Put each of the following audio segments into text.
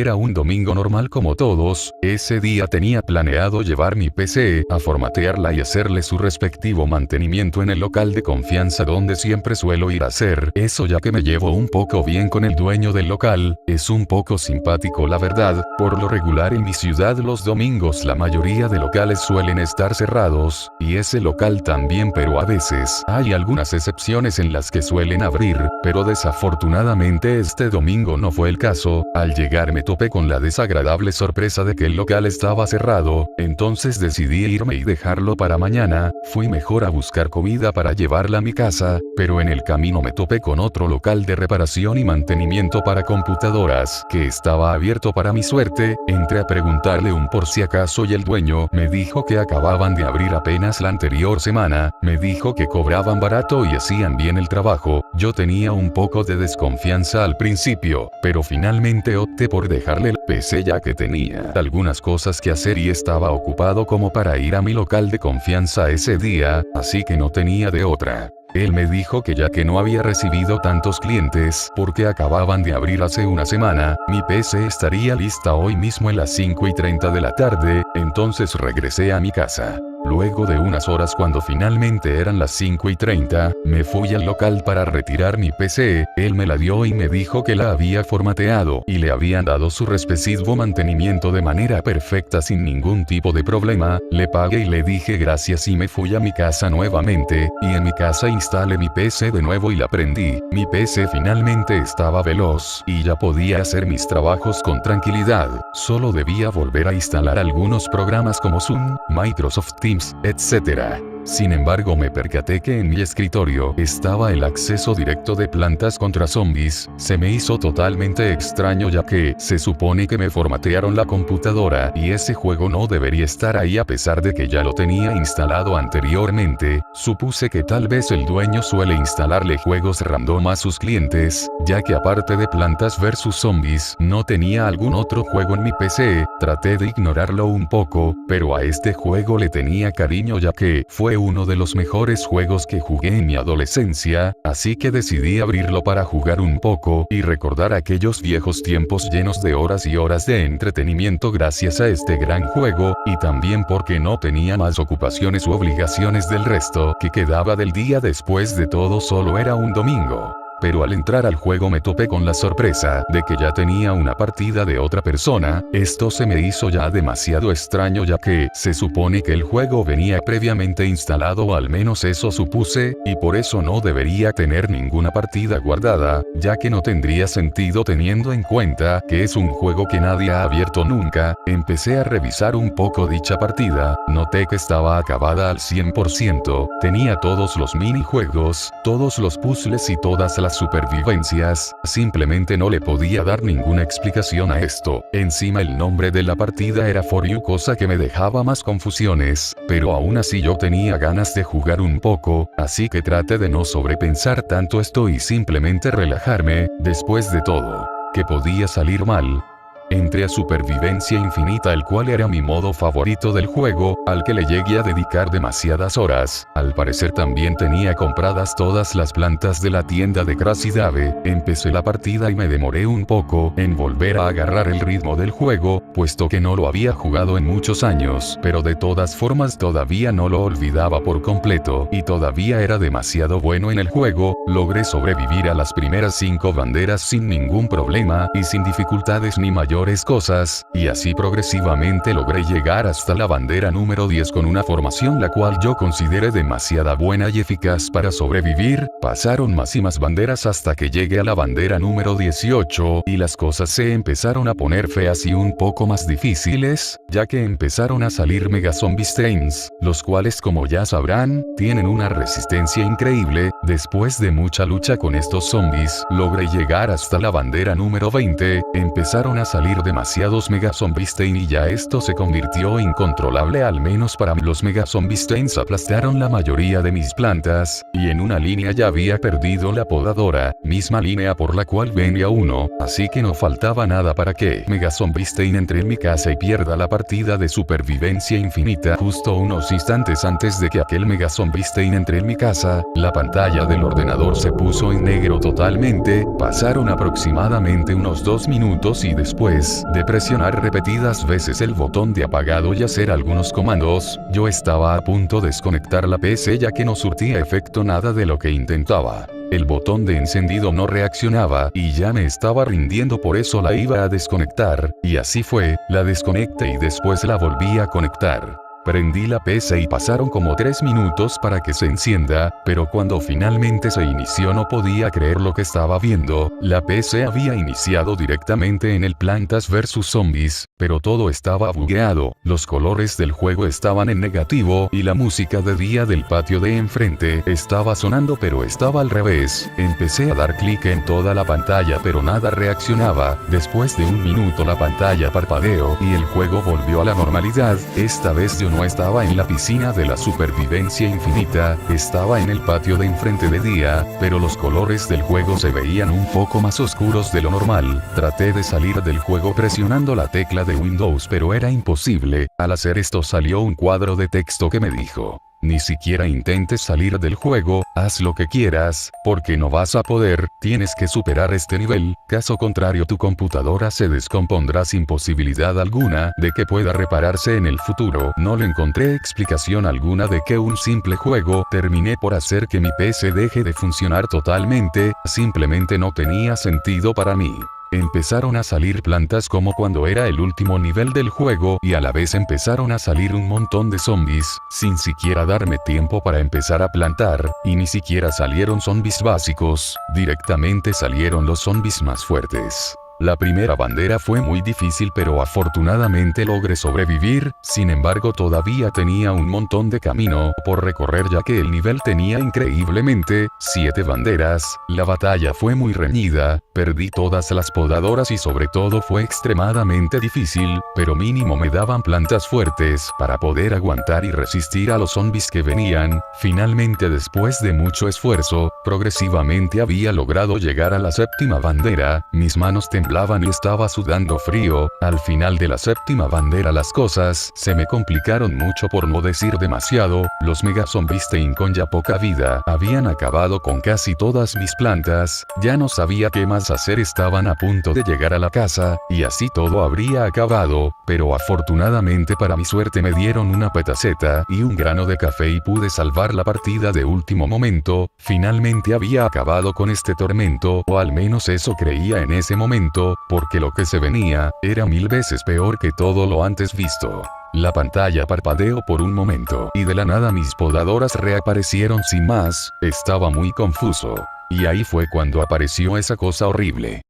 Era un domingo normal como todos. Ese día tenía planeado llevar mi PC a formatearla y hacerle su respectivo mantenimiento en el local de confianza donde siempre suelo ir a hacer eso, ya que me llevo un poco bien con el dueño del local. Es un poco simpático, la verdad. Por lo regular en mi ciudad los domingos la mayoría de locales suelen estar cerrados, y ese local también, pero a veces hay algunas excepciones en las que suelen abrir, pero desafortunadamente este domingo no fue el caso. Al llegar me topé con la desagradable sorpresa de que el local estaba cerrado, entonces decidí irme y dejarlo para mañana. Fui mejor a buscar comida para llevarla a mi casa, pero en el camino me topé con otro local de reparación y mantenimiento para computadoras, que estaba abierto. Para mi suerte, entré a preguntarle un por si acaso y el dueño me dijo que acababan de abrir apenas la anterior semana. Me dijo que cobraban barato y hacían bien el trabajo. Yo tenía un poco de desconfianza al principio, pero finalmente opté por dejarle el PC ya que tenía algunas cosas que hacer y estaba ocupado como para ir a mi local de confianza ese día, así que no tenía de otra. Él me dijo que ya que no había recibido tantos clientes porque acababan de abrir hace una semana, mi PC estaría lista hoy mismo a las 5:30 de la tarde, entonces regresé a mi casa. Luego de unas horas, cuando finalmente eran las 5:30, me fui al local para retirar mi PC. Él me la dio y me dijo que la había formateado y le habían dado su respectivo mantenimiento de manera perfecta sin ningún tipo de problema. Le pagué y le dije gracias y me fui a mi casa nuevamente, y en mi casa instalé mi PC de nuevo y la prendí. Mi PC finalmente estaba veloz y ya podía hacer mis trabajos con tranquilidad. Solo debía volver a instalar algunos programas como Zoom, Microsoft Teams, etc. Sin embargo, me percaté que en mi escritorio estaba el acceso directo de Plantas contra Zombies. Se me hizo totalmente extraño ya que se supone que me formatearon la computadora y ese juego no debería estar ahí a pesar de que ya lo tenía instalado anteriormente. Supuse que tal vez el dueño suele instalarle juegos random a sus clientes, ya que aparte de Plantas vs Zombies no tenía algún otro juego en mi PC. Traté de ignorarlo un poco, pero a este juego le tenía cariño ya que fue uno de los mejores juegos que jugué en mi adolescencia, así que decidí abrirlo para jugar un poco y recordar aquellos viejos tiempos llenos de horas y horas de entretenimiento gracias a este gran juego, y también porque no tenía más ocupaciones u obligaciones del resto que quedaba del día. Después de todo, solo era un domingo. Pero al entrar al juego me topé con la sorpresa de que ya tenía una partida de otra persona. Esto se me hizo ya demasiado extraño ya que se supone que el juego venía previamente instalado, o al menos eso supuse, y por eso no debería tener ninguna partida guardada, ya que no tendría sentido teniendo en cuenta que es un juego que nadie ha abierto nunca. Empecé a revisar un poco dicha partida, noté que estaba acabada al 100%, tenía todos los minijuegos, todos los puzzles y todas las supervivencias. Simplemente no le podía dar ninguna explicación a esto. Encima el nombre de la partida era For You, cosa que me dejaba más confusiones, pero aún así yo tenía ganas de jugar un poco, así que traté de no sobrepensar tanto esto y simplemente relajarme. Después de todo, ¿qué podía salir mal? Entré a Supervivencia Infinita, el cual era mi modo favorito del juego, al que le llegué a dedicar demasiadas horas. Al parecer también tenía compradas todas las plantas de la tienda de Crazy Dave. Empecé la partida y me demoré un poco en volver a agarrar el ritmo del juego, puesto que no lo había jugado en muchos años, pero de todas formas todavía no lo olvidaba por completo, y todavía era demasiado bueno en el juego. Logré sobrevivir a las primeras 5 banderas sin ningún problema, y sin dificultades ni mayores cosas, y así progresivamente logré llegar hasta la bandera número 10 con una formación la cual yo consideré demasiado buena y eficaz para sobrevivir. Pasaron más y más banderas hasta que llegué a la bandera número 18, y las cosas se empezaron a poner feas y un poco más difíciles, ya que empezaron a salir Mega Zombie Stains, los cuales, como ya sabrán, tienen una resistencia increíble. Después de mucha lucha con estos zombies, logré llegar hasta la bandera número 20, empezaron a salir demasiados Mega Zombie Stain y ya esto se convirtió incontrolable, al menos para mí. Los Mega Zombie Stains aplastaron la mayoría de mis plantas, y en una línea ya había perdido la podadora, misma línea por la cual venía uno, así que no faltaba nada para que Mega Zombie Stain entre en mi casa y pierda la partida de Supervivencia Infinita. Justo unos instantes antes de que aquel Mega Zombie Stain entre en mi casa, la pantalla del ordenador se puso en negro totalmente. Pasaron aproximadamente unos 2 minutos y después después de presionar repetidas veces el botón de apagado y hacer algunos comandos, yo estaba a punto de desconectar la PC ya que no surtía efecto nada de lo que intentaba. El botón de encendido no reaccionaba y ya me estaba rindiendo, por eso la iba a desconectar, y así fue, la desconecté y después la volví a conectar. Prendí la PC y pasaron como 3 minutos para que se encienda, pero cuando finalmente se inició no podía creer lo que estaba viendo. La PC había iniciado directamente en el Plantas vs Zombies, pero todo estaba bugueado, los colores del juego estaban en negativo y la música de día del patio de enfrente estaba sonando pero estaba al revés. Empecé a dar clic en toda la pantalla pero nada reaccionaba. Después de un minuto la pantalla parpadeó y el juego volvió a la normalidad. Esta vez yo no estaba en la piscina de la supervivencia infinita, estaba en el patio de enfrente de día, pero los colores del juego se veían un poco más oscuros de lo normal. Traté de salir del juego presionando la tecla de Windows pero era imposible. Al hacer esto salió un cuadro de texto que me dijo: ni siquiera intentes salir del juego, haz lo que quieras, porque no vas a poder, tienes que superar este nivel, caso contrario tu computadora se descompondrá sin posibilidad alguna de que pueda repararse en el futuro. No le encontré explicación alguna de que un simple juego terminé por hacer que mi PC deje de funcionar totalmente, simplemente no tenía sentido para mí. Empezaron a salir plantas como cuando era el último nivel del juego y a la vez empezaron a salir un montón de zombies, sin siquiera darme tiempo para empezar a plantar, y ni siquiera salieron zombies básicos, directamente salieron los zombies más fuertes. La primera bandera fue muy difícil pero afortunadamente logré sobrevivir, sin embargo todavía tenía un montón de camino por recorrer ya que el nivel tenía increíblemente 7 banderas. La batalla fue muy reñida, perdí todas las podadoras y sobre todo fue extremadamente difícil, pero mínimo me daban plantas fuertes para poder aguantar y resistir a los zombies que venían. Finalmente después de mucho esfuerzo, progresivamente había logrado llegar a la 7ª bandera, mis manos temblaban y estaba sudando frío. Al final de la 7ª bandera las cosas se me complicaron mucho por no decir demasiado. Los mega zombies con ya poca vida habían acabado con casi todas mis plantas, ya no sabía qué más hacer, estaban a punto de llegar a la casa, y así todo habría acabado, pero afortunadamente para mi suerte me dieron una petaceta y un grano de café y pude salvar la partida de último momento. Finalmente había acabado con este tormento, o al menos eso creía en ese momento, porque lo que se venía era 1000 veces peor que todo lo antes visto. La pantalla parpadeó por un momento y de la nada mis podadoras reaparecieron sin más, estaba muy confuso. Y ahí fue cuando apareció esa cosa horrible.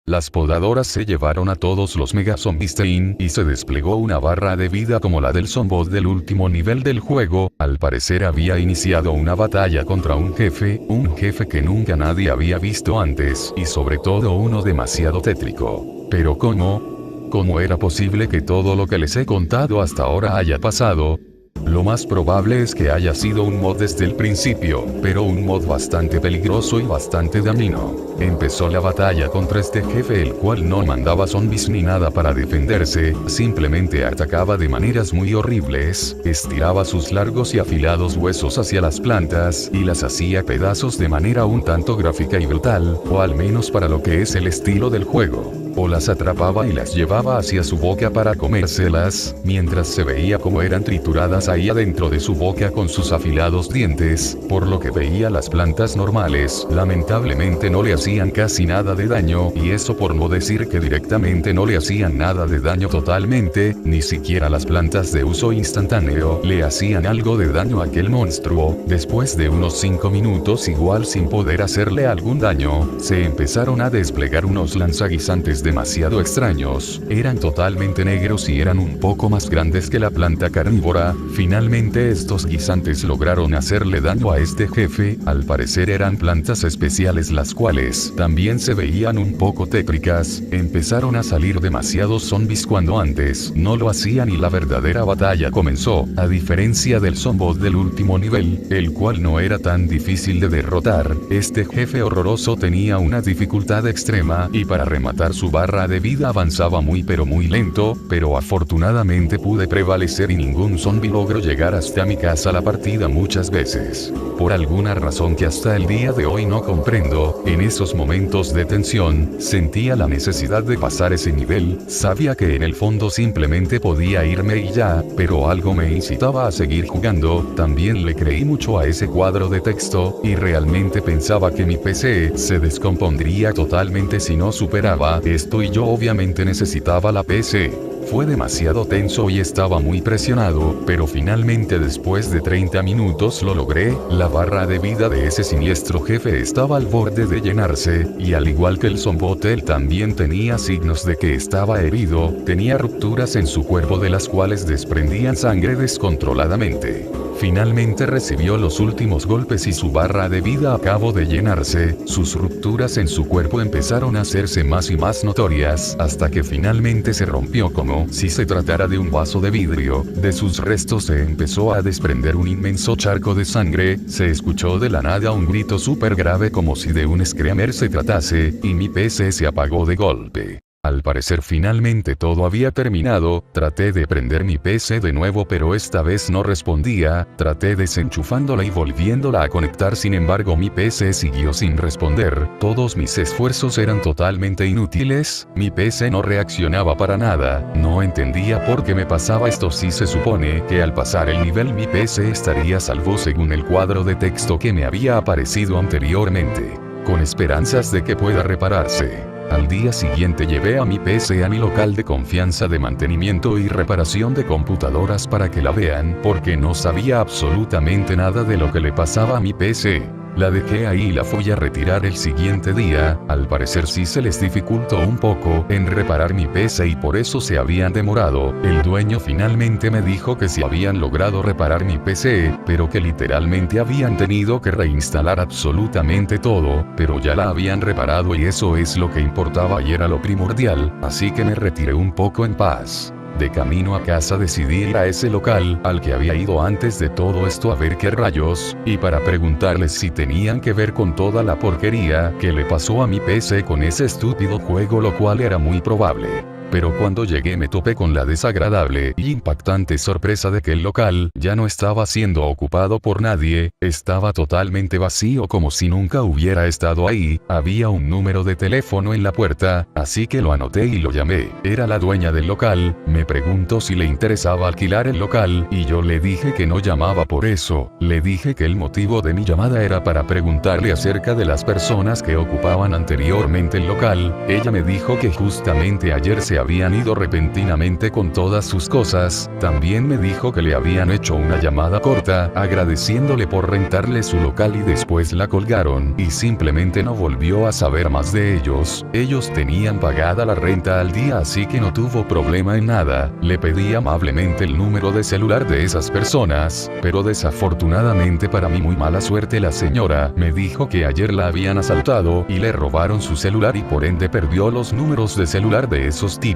Las podadoras se llevaron a todos los mega zombies y se desplegó una barra de vida como la del zombot del último nivel del juego. Al parecer había iniciado una batalla contra un jefe que nunca nadie había visto antes y sobre todo uno demasiado tétrico. Pero ¿cómo era posible que todo lo que les he contado hasta ahora haya pasado? Lo más probable es que haya sido un mod desde el principio, pero un mod bastante peligroso y bastante dañino. Empezó la batalla contra este jefe, el cual no mandaba zombies ni nada para defenderse, simplemente atacaba de maneras muy horribles, estiraba sus largos y afilados huesos hacia las plantas y las hacía pedazos de manera un tanto gráfica y brutal, o al menos para lo que es el estilo del juego. o las atrapaba y las llevaba hacia su boca para comérselas, mientras se veía como eran trituradas ahí adentro de su boca con sus afilados dientes, por lo que veía las plantas normales, lamentablemente no le hacían casi nada de daño, y eso por no decir que directamente no le hacían nada de daño totalmente, ni siquiera las plantas de uso instantáneo le hacían algo de daño a aquel monstruo. Después de unos 5 minutos igual sin poder hacerle algún daño, se empezaron a desplegar unos lanzaguisantes demasiado extraños, eran totalmente negros y eran un poco más grandes que la planta carnívora. Finalmente estos guisantes lograron hacerle daño a este jefe, al parecer eran plantas especiales las cuales también se veían un poco tétricas, empezaron a salir demasiados zombies cuando antes no lo hacían y la verdadera batalla comenzó, a diferencia del zombot del último nivel, el cual no era tan difícil de derrotar, este jefe horroroso tenía una dificultad extrema y para rematar su barra de vida avanzaba muy lento, pero afortunadamente pude prevalecer y ningún zombie logró llegar hasta mi casa la partida muchas veces. Por alguna razón que hasta el día de hoy no comprendo, en esos momentos de tensión, sentía la necesidad de pasar ese nivel, sabía que en el fondo simplemente podía irme y ya, pero algo me incitaba a seguir jugando, también le creí mucho a ese cuadro de texto, y realmente pensaba que mi PC se descompondría totalmente si no superaba esto y yo obviamente necesitaba la PC. Fue demasiado tenso y estaba muy presionado, pero finalmente después de 30 minutos lo logré, la barra de vida de ese siniestro jefe estaba al borde de llenarse, y al igual que el zombot él también tenía signos de que estaba herido, tenía rupturas en su cuerpo de las cuales desprendían sangre descontroladamente. Finalmente recibió los últimos golpes y su barra de vida acabó de llenarse, sus rupturas en su cuerpo empezaron a hacerse más y más notorias, hasta que finalmente se rompió como si se tratara de un vaso de vidrio, de sus restos se empezó a desprender un inmenso charco de sangre, se escuchó de la nada un grito súper grave como si de un screamer se tratase, y mi PC se apagó de golpe. Al parecer finalmente todo había terminado, traté de prender mi PC de nuevo pero esta vez no respondía, traté desenchufándola y volviéndola a conectar sin embargo mi PC siguió sin responder, todos mis esfuerzos eran totalmente inútiles, mi PC no reaccionaba para nada, no entendía por qué me pasaba esto si se supone que al pasar el nivel mi PC estaría a salvo según el cuadro de texto que me había aparecido anteriormente, con esperanzas de que pueda repararse. Al día siguiente llevé a mi PC a mi local de confianza de mantenimiento y reparación de computadoras para que la vean, porque no sabía absolutamente nada de lo que le pasaba a mi PC. La dejé ahí y la fui a retirar el siguiente día, al parecer sí se les dificultó un poco en reparar mi PC y por eso se habían demorado, el dueño finalmente me dijo que sí habían logrado reparar mi PC, pero que literalmente habían tenido que reinstalar absolutamente todo, pero ya la habían reparado y eso es lo que importaba y era lo primordial, así que me retiré un poco en paz. De camino a casa decidí ir a ese local al que había ido antes de todo esto a ver qué rayos, y para preguntarles si tenían que ver con toda la porquería que le pasó a mi PC con ese estúpido juego, lo cual era muy probable. Pero cuando llegué me topé con la desagradable y impactante sorpresa de que el local ya no estaba siendo ocupado por nadie, estaba totalmente vacío como si nunca hubiera estado ahí, había un número de teléfono en la puerta, así que lo anoté y lo llamé, era la dueña del local, me preguntó si le interesaba alquilar el local, y yo le dije que no llamaba por eso, le dije que el motivo de mi llamada era para preguntarle acerca de las personas que ocupaban anteriormente el local, ella me dijo que justamente ayer se habían ido repentinamente con todas sus cosas, también me dijo que le habían hecho una llamada corta, agradeciéndole por rentarle su local y después la colgaron, y simplemente no volvió a saber más de ellos, ellos tenían pagada la renta al día así que no tuvo problema en nada, le pedí amablemente el número de celular de esas personas, pero desafortunadamente para mi muy mala suerte la señora me dijo que ayer la habían asaltado y le robaron su celular y por ende perdió los números de celular de esos tipos.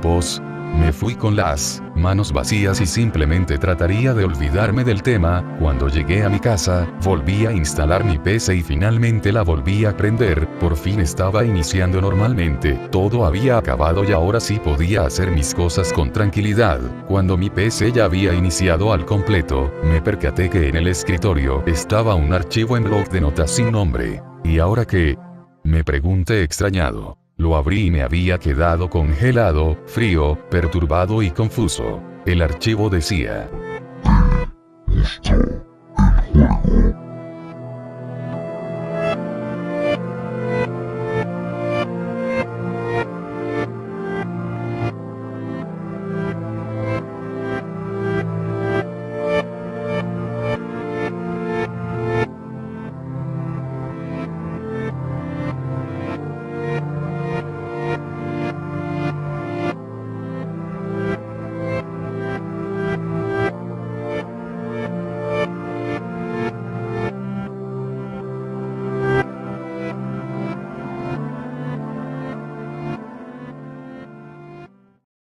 Me fui con las manos vacías y simplemente trataría de olvidarme del tema. Cuando llegué a mi casa, volví a instalar mi PC y finalmente la volví a prender, por fin estaba iniciando normalmente, todo había acabado y ahora sí podía hacer mis cosas con tranquilidad. Cuando mi PC ya había iniciado al completo, me percaté que en el escritorio estaba un archivo en bloc de notas sin nombre. ¿Y ahora qué? Me pregunté extrañado. Lo abrí y me había quedado congelado, frío, perturbado y confuso. El archivo decía: Gusto.